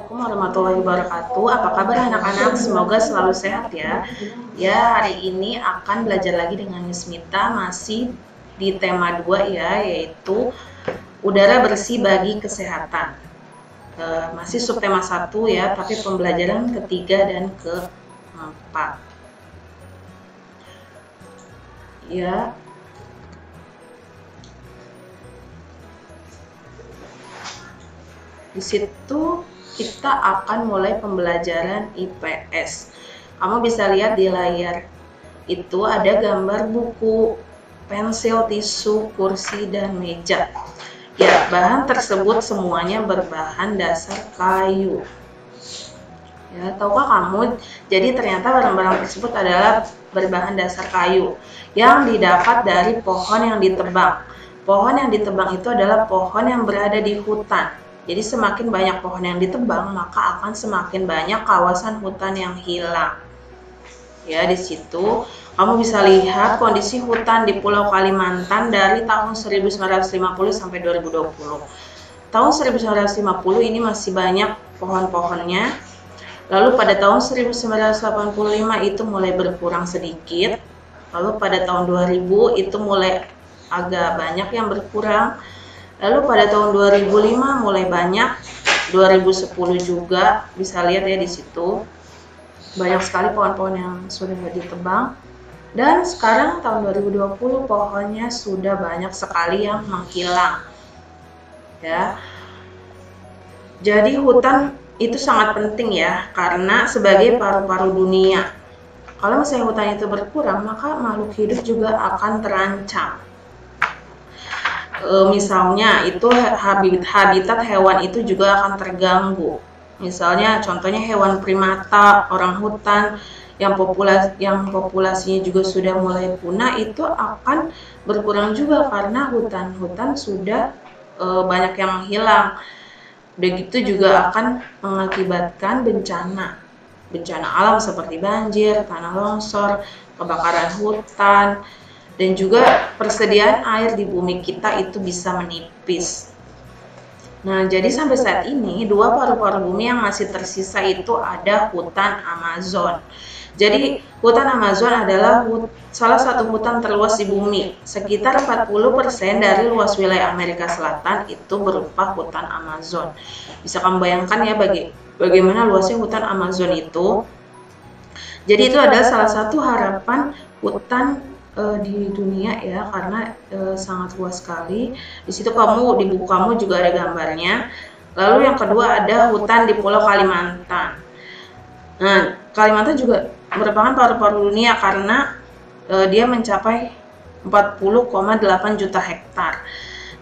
Assalamualaikum warahmatullahi wabarakatuh. Apa kabar anak-anak? Semoga selalu sehat ya. Ya, hari ini akan belajar lagi dengan Miss Mita, masih di tema 2 ya, yaitu udara bersih bagi kesehatan. Masih subtema 1 ya, tapi pembelajaran ketiga dan keempat. Ya. Di situ kita akan mulai pembelajaran IPS. Kamu bisa lihat di layar itu ada gambar buku, pensil, tisu, kursi, dan meja. Ya, bahan tersebut semuanya berbahan dasar kayu. Ya, tahukah kamu? Jadi ternyata barang-barang tersebut adalah berbahan dasar kayu yang didapat dari pohon yang ditebang. Pohon yang ditebang itu adalah pohon yang berada di hutan. Jadi semakin banyak pohon yang ditebang, maka akan semakin banyak kawasan hutan yang hilang. Ya, di situ kamu bisa lihat kondisi hutan di Pulau Kalimantan dari tahun 1950 sampai 2020. Tahun 1950 ini masih banyak pohon-pohonnya. Lalu pada tahun 1985 itu mulai berkurang sedikit. Lalu pada tahun 2000 itu mulai agak banyak yang berkurang. Lalu pada tahun 2005 mulai banyak, 2010 juga bisa lihat ya di situ. Banyak sekali pohon-pohon yang sudah ditebang. Dan sekarang tahun 2020 pohonnya sudah banyak sekali yang menghilang. Ya. Jadi hutan itu sangat penting ya, karena sebagai paru-paru dunia. Kalau misalnya hutan itu berkurang, maka makhluk hidup juga akan terancam. Misalnya itu habitat hewan itu juga akan terganggu. Misalnya contohnya hewan primata, orang hutan yang populasinya juga sudah mulai punah, itu akan berkurang juga karena hutan-hutan sudah banyak yang menghilang. Begitu juga akan mengakibatkan bencana alam seperti banjir, tanah longsor, kebakaran hutan, dan juga persediaan air di bumi kita itu bisa menipis. Nah, jadi sampai saat ini dua paru-paru bumi yang masih tersisa itu ada hutan Amazon. Jadi hutan Amazon adalah salah satu hutan terluas di bumi. Sekitar 40% dari luas wilayah Amerika Selatan itu berupa hutan Amazon. Bisa kamu bayangkan ya bagaimana luasnya hutan Amazon itu. Jadi itu adalah salah satu harapan hutan di dunia ya, karena sangat luas sekali. Di situ di buku kamu juga ada gambarnya. Lalu yang kedua ada hutan di Pulau Kalimantan. Nah, Kalimantan juga merupakan paru-paru dunia karena dia mencapai 40,8 juta hektar.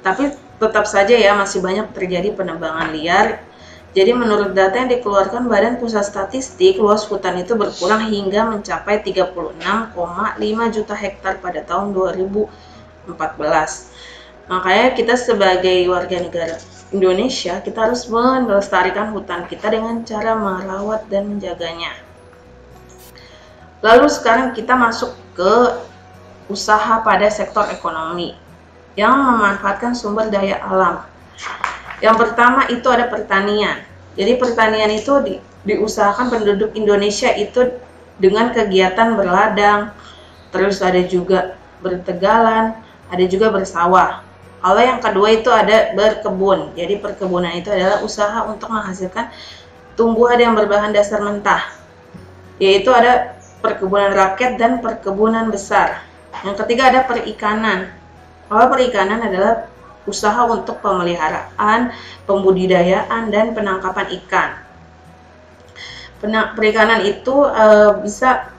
Tapi tetap saja ya masih banyak terjadi penebangan liar. Jadi menurut data yang dikeluarkan Badan Pusat Statistik, luas hutan itu berkurang hingga mencapai 36,5 juta hektar pada tahun 2014. Makanya kita sebagai warga negara Indonesia, kita harus melestarikan hutan kita dengan cara merawat dan menjaganya. Lalu sekarang kita masuk ke usaha pada sektor ekonomi yang memanfaatkan sumber daya alam. Yang pertama itu ada pertanian. Jadi pertanian itu diusahakan penduduk Indonesia itu dengan kegiatan berladang, terus ada juga bertegalan, ada juga bersawah. Kalau yang kedua itu ada berkebun. Jadi perkebunan itu adalah usaha untuk menghasilkan tumbuhan yang berbahan dasar mentah. Yaitu ada perkebunan rakyat dan perkebunan besar. Yang ketiga ada perikanan. Kalau perikanan adalah usaha untuk pemeliharaan, pembudidayaan, dan penangkapan ikan. Perikanan itu bisa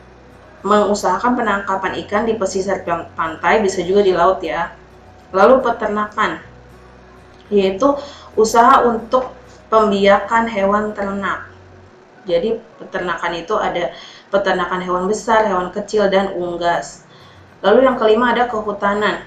mengusahakan penangkapan ikan di pesisir pantai, bisa juga di laut ya. Lalu peternakan, yaitu usaha untuk pembiakan hewan ternak. Jadi peternakan itu ada peternakan hewan besar, hewan kecil, dan unggas. Lalu yang kelima ada kehutanan.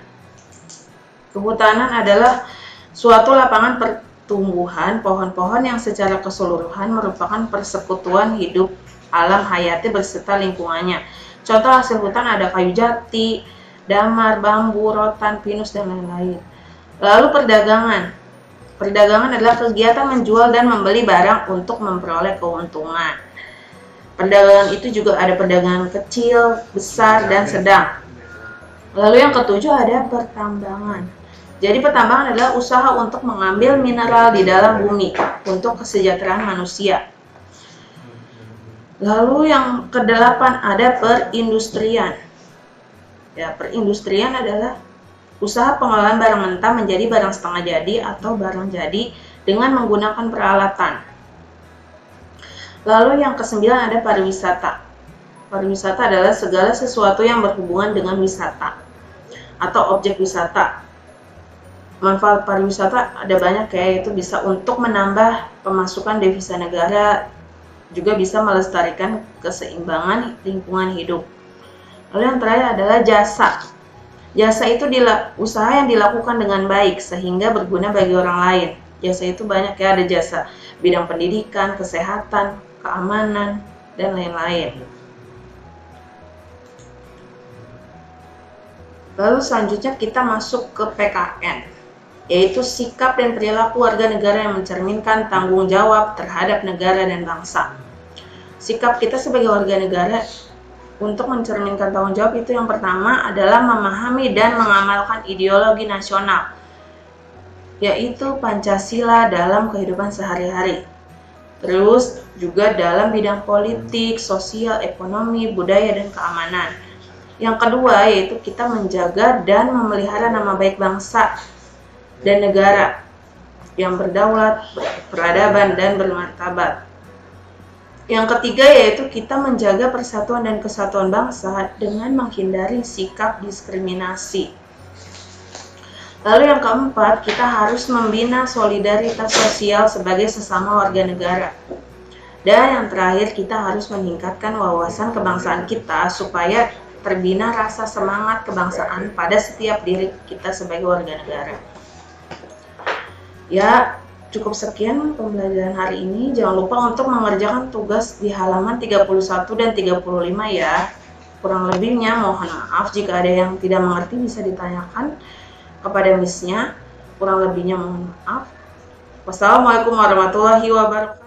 Kehutanan adalah suatu lapangan pertumbuhan pohon-pohon yang secara keseluruhan merupakan persekutuan hidup alam hayati beserta lingkungannya. Contoh hasil hutan ada kayu jati, damar, bambu, rotan, pinus, dan lain-lain. Lalu perdagangan. Perdagangan adalah kegiatan menjual dan membeli barang untuk memperoleh keuntungan. Perdagangan itu juga ada perdagangan kecil, besar, dan sedang. Lalu yang ketujuh ada pertambangan. Jadi pertambangan adalah usaha untuk mengambil mineral di dalam bumi untuk kesejahteraan manusia. Lalu yang kedelapan ada perindustrian. Ya, perindustrian adalah usaha pengolahan barang mentah menjadi barang setengah jadi atau barang jadi dengan menggunakan peralatan. Lalu yang kesembilan ada pariwisata. Pariwisata adalah segala sesuatu yang berhubungan dengan wisata atau objek wisata. Manfaat pariwisata ada banyak ya, yaitu bisa untuk menambah pemasukan devisa negara, juga bisa melestarikan keseimbangan lingkungan hidup. Lalu yang terakhir adalah jasa. Jasa itu usaha yang dilakukan dengan baik sehingga berguna bagi orang lain. Jasa itu banyak ya, ada jasa bidang pendidikan, kesehatan, keamanan, dan lain-lain. Lalu selanjutnya kita masuk ke PKN, yaitu sikap dan perilaku warga negara yang mencerminkan tanggung jawab terhadap negara dan bangsa. Sikap kita sebagai warga negara untuk mencerminkan tanggung jawab itu yang pertama adalah memahami dan mengamalkan ideologi nasional, yaitu Pancasila dalam kehidupan sehari-hari. Terus juga dalam bidang politik, sosial, ekonomi, budaya, dan keamanan. Yang kedua yaitu kita menjaga dan memelihara nama baik bangsa dan negara yang berdaulat, berperadaban, dan bermartabat. Yang ketiga yaitu kita menjaga persatuan dan kesatuan bangsa dengan menghindari sikap diskriminasi. Lalu yang keempat, kita harus membina solidaritas sosial sebagai sesama warga negara. Dan yang terakhir, kita harus meningkatkan wawasan kebangsaan kita supaya terbina rasa semangat kebangsaan pada setiap diri kita sebagai warga negara. Ya, cukup sekian pembelajaran hari ini. Jangan lupa untuk mengerjakan tugas di halaman 31 dan 35 ya. Kurang lebihnya mohon maaf jika ada yang tidak mengerti bisa ditanyakan kepada miss-nya. Kurang lebihnya mohon maaf. Wassalamualaikum warahmatullahi wabarakatuh.